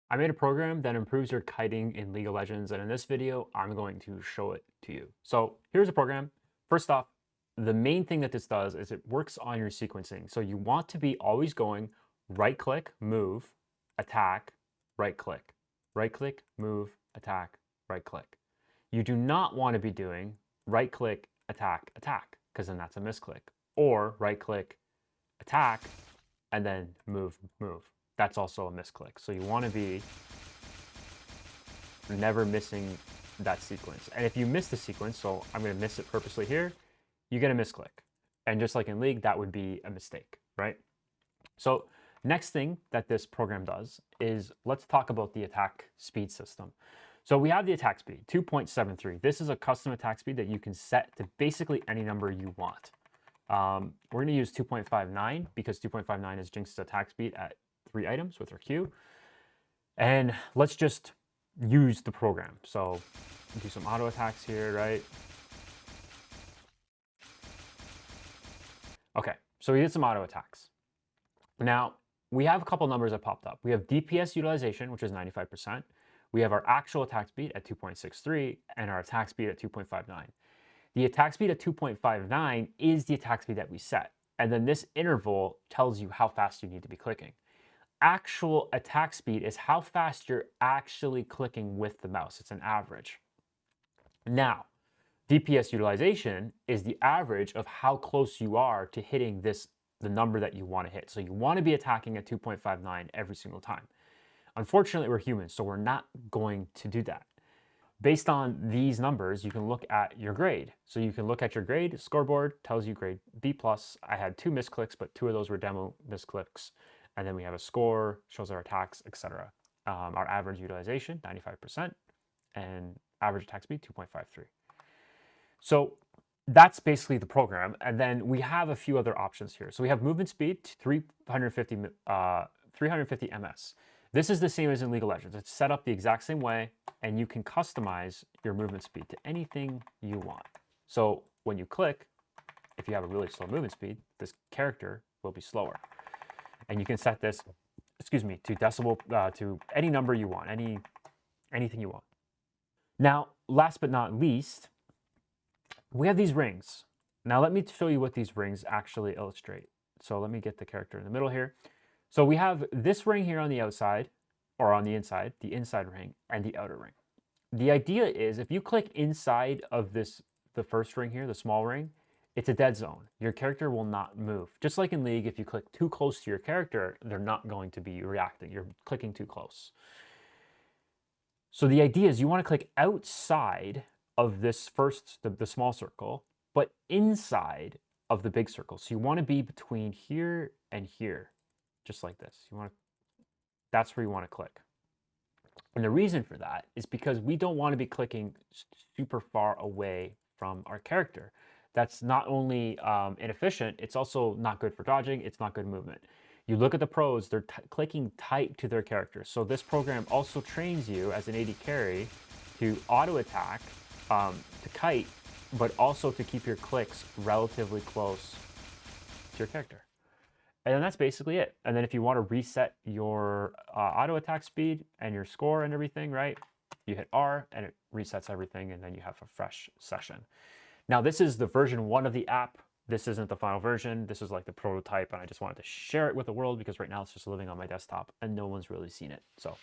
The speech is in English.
I made a program that improves your kiting in League of Legends, and in this video, I'm going to show it to you. So here's a program. First off, the main thing that this does is it works on your sequencing. So you want to be always going right click, move, attack, right click, move, attack, right click. You do not want to be doing right click, attack, attack, because then that's a misclick. Or right click, attack, and then move, move. That's also a misclick. So you want to be never missing that sequence. And if you miss the sequence, so I'm going to miss it purposely here, you get a misclick. And just like in League, that would be a mistake, right? So next thing that this program does is let's talk about the attack speed system. So we have the attack speed, 2.73. This is a custom attack speed that you can set to basically any number you want. We're going to use 2.59 because 2.59 is Jinx's attack speed at 3 items with her Q. And let's just use the program. So do some auto attacks here, right? Okay, so we did some auto attacks. Now, we have a couple numbers that popped up. We have DPS utilization, which is 95%. We have our actual attack speed at 2.63 and our attack speed at 2.59. The attack speed at 2.59 is the attack speed that we set. And then this interval tells you how fast you need to be clicking. Actual attack speed is how fast you're actually clicking with the mouse. It's an average. Now, DPS utilization is the average of how close you are to hitting the number that you want to hit. So you want to be attacking at 2.59 every single time. Unfortunately, we're humans, so we're not going to do that. Based on these numbers, you can look at your grade. So you can look at your grade. Scoreboard tells you grade B+. I had 2 misclicks, but 2 of those were demo misclicks. And then we have a score, shows our attacks, etc. Our average utilization, 95%, and average attack speed, 2.53. So that's basically the program. And then we have a few other options here. So we have movement speed, 350 ms. This is the same as in League of Legends. It's set up the exact same way, and you can customize your movement speed to anything you want. So when you click, if you have a really slow movement speed, this character will be slower. And you can set this, excuse me, to decibel, to any number you want, anything you want. Now, last but not least, we have these rings. Now let me show you what these rings actually illustrate. So let me get the character in the middle here. So we have this ring here on the outside, or on the inside ring, and the outer ring. The idea is if you click inside of this, the first ring here, the small ring, it's a dead zone. Your character will not move. Just like in League, if you click too close to your character, they're not going to be reacting. You're clicking too close. So the idea is you want to click outside of this first, the small circle, but inside of the big circle. So you want to be between here and here, just like this. That's where you want to click. And the reason for that is because we don't want to be clicking super far away from our character. That's not only inefficient, it's also not good for dodging, it's not good movement. You look at the pros, they're clicking tight to their character. So this program also trains you as an AD carry to auto attack, to kite, but also to keep your clicks relatively close to your character. And then that's basically it. And then if you want to reset your auto attack speed and your score and everything, right? You hit R and it resets everything, and then you have a fresh session. Now, this is the version 1 of the app. This isn't the final version. This is like the prototype, and I just wanted to share it with the world because right now it's just living on my desktop and no one's really seen it. So